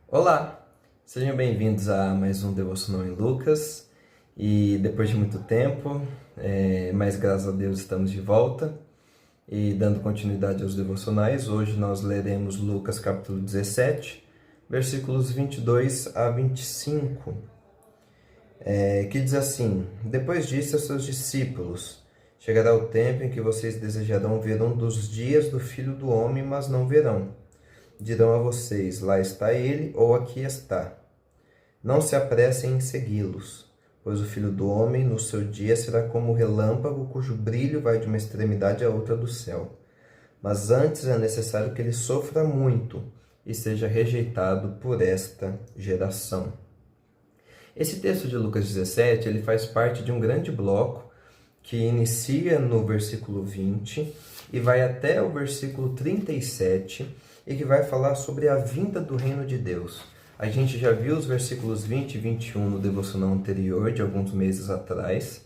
Olá, sejam bem-vindos a mais um Devocional em Lucas. E depois de muito tempo, mas graças a Deus estamos de volta e dando continuidade aos devocionais. Hoje nós leremos Lucas capítulo 17, versículos 22 a 25, que diz assim: Depois disse aos seus discípulos: Chegará o tempo em que vocês desejarão ver um dos dias do Filho do Homem, mas não verão. Dirão a vocês: lá está ele, ou aqui está. Não se apressem em segui-los, pois o Filho do Homem, no seu dia, será como o relâmpago, cujo brilho vai de uma extremidade à outra do céu. Mas antes é necessário que ele sofra muito e seja rejeitado por esta geração. Esse texto de Lucas 17, ele faz parte de um grande bloco que inicia no versículo 20 e vai até o versículo 37 e que vai falar sobre a vinda do reino de Deus. A gente já viu os versículos 20 e 21 no devocional anterior, de alguns meses atrás.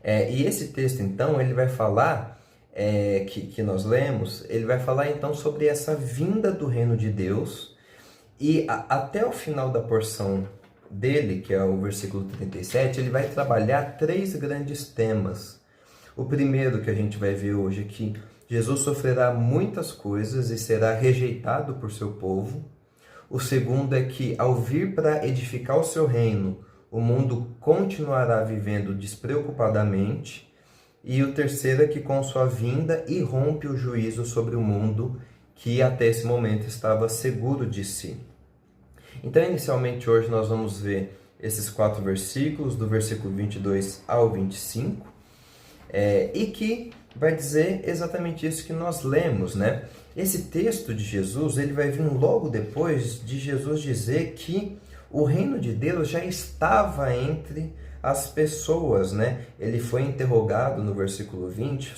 E esse texto, então, ele vai falar, que nós lemos, ele vai falar, então, sobre essa vinda do reino de Deus. E até o final da porção dele, que é o versículo 37, ele vai trabalhar três grandes temas. O primeiro que a gente vai ver hoje é que Jesus sofrerá muitas coisas e será rejeitado por seu povo. O segundo é que, ao vir para edificar o seu reino, o mundo continuará vivendo despreocupadamente. E o terceiro é que, com sua vinda, irrompe o juízo sobre o mundo, que até esse momento estava seguro de si. Então, inicialmente, hoje nós vamos ver esses 4 versículos, do versículo 22 ao 25, e que vai dizer exatamente isso que nós lemos, né? Esse texto de Jesus, ele vai vir logo depois de Jesus dizer que o reino de Deus já estava entre as pessoas, né? Ele foi interrogado no versículo 20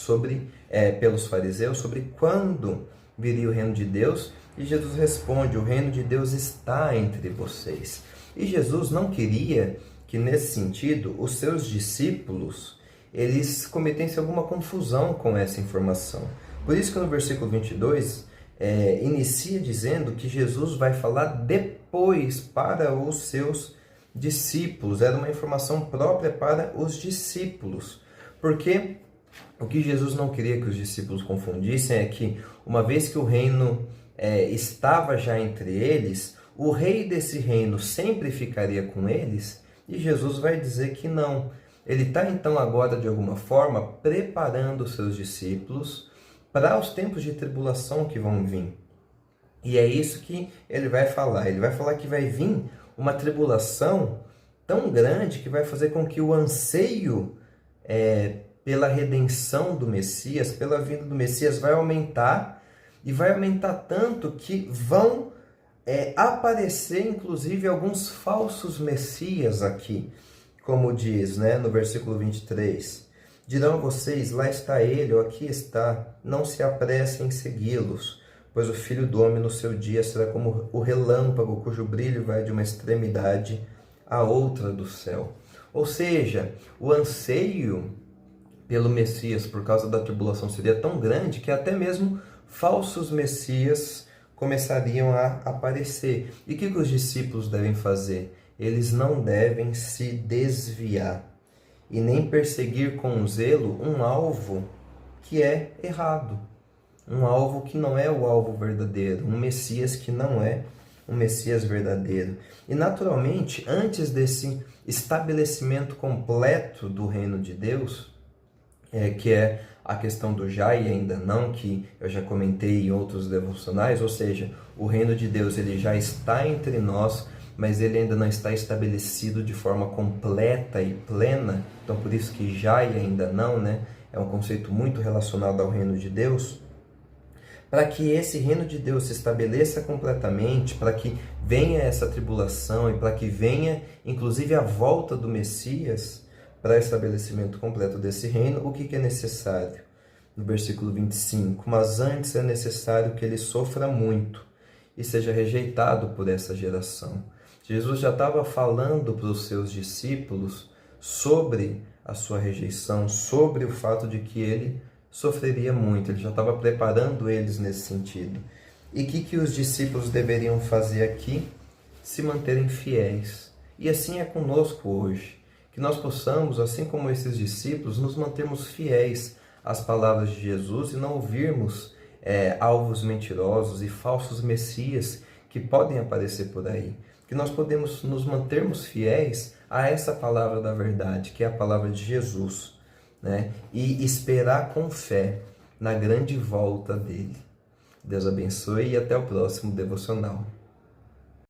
pelos fariseus sobre quando viria o reino de Deus, e Jesus responde: o reino de Deus está entre vocês. E Jesus não queria que, nesse sentido, os seus discípulos eles cometessem alguma confusão com essa informação. Por isso que no versículo 22 inicia dizendo que Jesus vai falar depois para os seus discípulos. Era uma informação própria para os discípulos. Porque o que Jesus não queria que os discípulos confundissem é que, uma vez que o reino estava já entre eles, o rei desse reino sempre ficaria com eles, e Jesus vai dizer que não. Ele está, então, agora, de alguma forma, preparando os seus discípulos para os tempos de tribulação que vão vir. E é isso que ele vai falar. Ele vai falar que vai vir uma tribulação tão grande que vai fazer com que o anseio pela redenção do Messias, pela vinda do Messias, vai aumentar, e vai aumentar tanto que vão aparecer, inclusive, alguns falsos messias aqui. Como diz, né, no versículo 23, dirão a vocês: lá está ele, ou aqui está, não se apressem em segui-los, pois o Filho do Homem no seu dia será como o relâmpago, cujo brilho vai de uma extremidade à outra do céu. Ou seja, o anseio pelo Messias por causa da tribulação seria tão grande que até mesmo falsos messias começariam a aparecer. E o que os discípulos devem fazer? Eles não devem se desviar e nem perseguir com zelo um alvo que é errado, um alvo que não é o alvo verdadeiro, um Messias que não é um Messias verdadeiro. E, naturalmente, antes desse estabelecimento completo do reino de Deus, que é a questão do já e ainda não, que eu já comentei em outros devocionais, ou seja, o reino de Deus ele já está entre nós, mas ele ainda não está estabelecido de forma completa e plena. Então, por isso que já e ainda não, né? É um conceito muito relacionado ao reino de Deus. Para que esse reino de Deus se estabeleça completamente, para que venha essa tribulação e para que venha, inclusive, a volta do Messias para estabelecimento completo desse reino, o que é necessário? No versículo 25, mas antes é necessário que ele sofra muito e seja rejeitado por essa geração. Jesus já estava falando para os seus discípulos sobre a sua rejeição, sobre o fato de que ele sofreria muito. Ele já estava preparando eles nesse sentido. E o que os discípulos deveriam fazer aqui? Se manterem fiéis. E assim é conosco hoje. Que nós possamos, assim como esses discípulos, nos mantermos fiéis às palavras de Jesus e não ouvirmos alvos mentirosos e falsos messias que podem aparecer por aí. Que nós podemos nos mantermos fiéis a essa palavra da verdade, que é a palavra de Jesus, né? E esperar com fé na grande volta dele. Deus abençoe e até o próximo devocional.